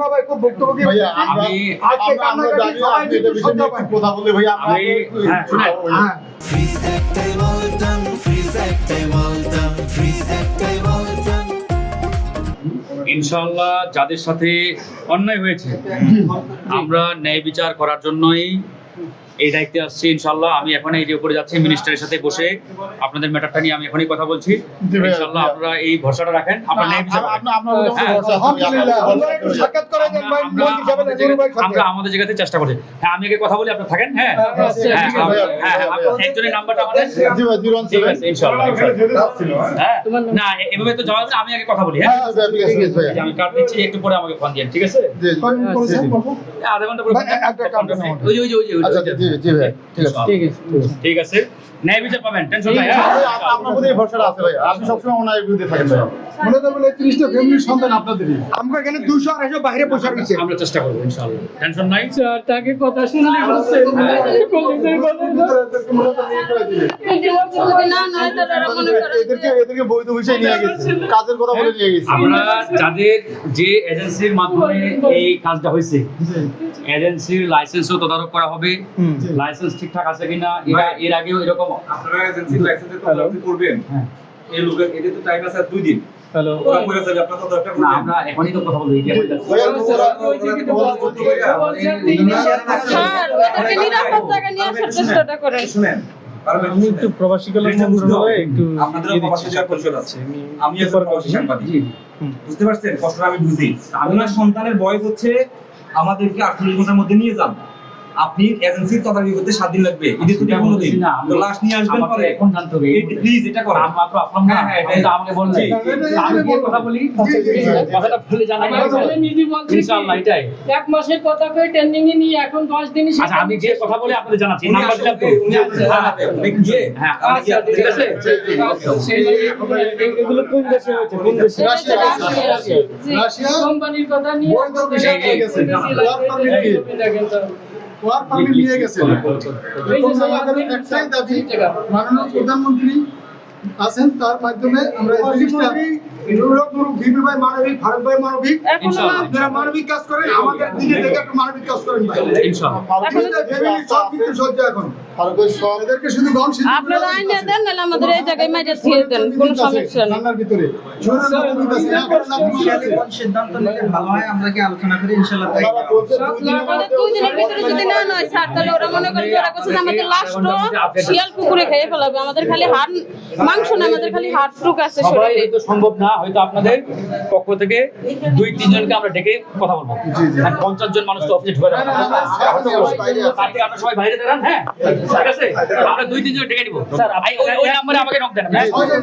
সবাই খুব ভুক্তভোগী ভাইয়া হচ্ছি। আজকে আমরা কান্নাকাটি জানি সবাই আপনি একটু এটা সহ্য বিষয়ে করেন। কথা বলে ভাইয়া আমরা হ্যাঁ। ইনশাআল্লাহ যাদের সাথে অন্যায় হয়েছে আমরা ন্যায় বিচার করার জন্যই এই দায়িত্বে আসছি ইনশাআল্লাহ। আমি এখন এই যে উপরে যাচ্ছি মিনিস্টারের সাথে বসে আপনাদের ম্যাটারটা নিয়ে আমি এখনই কথা বলছি। জি ভাইয়া, ইনশাআল্লাহ আপনারা এই ভরসাটা রাখেন, আপনারা ন্যায় বিচার করবেন। আপনার উপর হ্যাঁ, ভরসা আছে ভাইয়া, আলহামদুলিল্লাহ, আমরা একটু সাক্ষাৎ করে দেন ভাই, আমরা মন্ত্রী সাহেবের আমাদের নুরু ভাই সাথে। আমরা আমাদের জায়গাতে চেষ্টা করছি। হ্যাঁ, আমি আগে কথা বলি, আপনারা থাকেন। হ্যাঁ হ্যাঁ, হ্যাঁ ঠিক আছে ভাইয়া, হ্যাঁ, ভাইয়া। একজনের নাম্বারটা আমাদের জি ভাই, 017 ঠিক আছে ইনশাআল্লাহ হ্যাঁ না এভাবে তো জবাব দিলে আমি আগে কথা বলি। হ্যাঁ হ্যাঁ ভাইয়া, ঠিক আছে ভাইয়া। এই যে আমি কার্ড দিচ্ছি, একটু পরে আমাকে ফোন দিন, ঠিক আছে? জি, জি। কয়দিন করেছেন বলবো? আধা ঘন্টা পরে ভাই, একটা কাম করুন আমাকে। ওই যে আচ্ছা জি জি ভাইয়া, ঠিক আছে। ঠিক আছে, ন্যায় বিচার পাবেন, টেনশন নাই। হ্যাঁ ভাইয়া, আপনার প্রতি এই ভরসাটা আছে ভাইয়া, আপনি সবসময় অন্যায়ের বিরুদ্ধে থাকেন ভাইয়া। মনে করবেন এই 30টা ফ্যামিলির সন্তান আপনাদেরই। আমরা এখানে 200 250 বাইরে বসে রয়েছে। আমরা চেষ্টা করবো ইনশাআল্লাহ, টেনশন নাই। স্যার তাকে কথা শুনলে বলছে কলেজের কথা যদি না নয় তাহলে ওরা মনে করে এদেরকে বৈধ বিষয় নিয়ে গেছে, কাজের কথা বলে নিয়ে গেছে। আমরা যাদের যে এজেন্সির মাধ্যমে এই কাজটা হয়েছে এজেন্সির লাইসেন্সও তদারক করা হবে, লাইসেন্স ঠিকঠাক আছে কিনা। এর আগেও এরকম আপনারা এজেন্সির লাইসেন্সের তদারকি করবেন। হ্যাঁ। এই লোকের এদের তো টাইম আছে আর 2 দিন। হ্যালো ওরা কইরা যাবে আপনারা তদারকটা না, করবেন। আমরা এখনই তো কথা বলবো। এই যে আমাদের- ভাইয়া, স্যার ওদেরকে নিরাপদ জায়গায় নিয়ে আসার চেষ্টাটা করেন। শুনেন, পারবেন আমি একটু প্রবাসী কল্যাণ মন্ত্রণালয়ে একটু আপনাদেরও প্রবাসী যাওয়ার পরিষদ আছে। আমি একজন প্রবাসী সাংবাদিক। জি, বুঝতে পারছেন কষ্টটা আমি বুঝি। আপনার সন্তানের বয়স হচ্ছে আমাদেরকে 48 ঘন্টার মধ্যে নিয়ে যান। আপনি এজেন্সির তদারকি করতে 7 দিন লাগবে। এটি তো সেটা 15 বলছি দিন। না, তো লাশ নিয়ে আসবেন আমাকে পরে। এখন জানতে হবে। প্লিজ এটা করেন। আমি মাত্র আসলাম না, হ্যাঁ, হ্যাঁ, আপনি তো আমাকে বললেন। জি, জি, আমি গিয়ে কথা বলি, কথাটা বলে জানাই নিজে বলছি ইনশাআল্লাহ এটাই। এক মাসের কথা কই ট্রেনিং এ নিয়ে এখন 10 দিনই আচ্ছা, আমি গিয়ে কথা বলে আপনাদের জানাচ্ছি। উনি নাম্বার দিলাম তো। উনি আসলে জানাবেন। উনি গিয়ে হ্যাঁ, আচ্ছা ঠিক আছে। এগুলো কোন দেশে হচ্ছে কোন দেশে জি। রাশিয়া কোম্পানির কথা নিয়ে বৈধ বিষয় নিয়ে গেছে। ওয়ার্ক পারমিট নিয়ে। ওয়ার্ক পারমিট নিয়ে গেছে। এখন আমাদের একটাই দাবি, মাননীয় প্রধানমন্ত্রী আছেন, তার মাধ্যমে আমরা এই জিনিসটা বিপি ভাই মানবিক, ভারত ভাই মানবিক, এখনো ইনশাআল্লাহ। আপনারা মানবিক কাজ করেন, আমাদের দিকে থেকে একটু মানবিক কাজ করেন ভাই। ইনশাআল্লাহ। তিনটা ফ্যামিলি সব কিছু সহ্য এখন। ফারুকের সব এদেরকে শুধু গম সিদ্ধ করে আপনারা আইনে দেন নাহলে আমাদের এই জায়গায় মাইরে দিয়ে দেন, কোনো সমস্যা নেই। রান্নার ভিতরে ঝোরের মতো দিতেছে, এখন না কোন সিদ্ধান্ত নিলে ভালো হয় আমরা কি আলোচনা করি ইনশাআল্লাহ তাই ওনারা বলছে 2 দিনের ওদের 2 দিনের ভিতরে যদি না নয় স্যার, তাহলে ওরা মনে করে যে ওরা বলছে যে আমাদের লাশটো শিয়াল কুকুরে খেয়ে ফেলাবে, আমাদের খালি হাড় মাংস না, আমাদের খালি হাড়টুক আছে সবাই শরীরে। হয়তো সম্ভব না, হয়তো আপনাদের পক্ষ থেকে 2-3 জনকে আমরা ডেকে কথা বলবো। আর 50 জন মানুষ তো অফিসে ঢুকে যাবে। তার থেকে আপনারা সবাই বাইরে দাঁড়ান। হ্যাঁ ঠিক আছে, আমরা 2-3 জন ডেকে নিব। স্যার ওই নাম্বারে আমাকে নক দেন। হ্যাঁ? 6 জন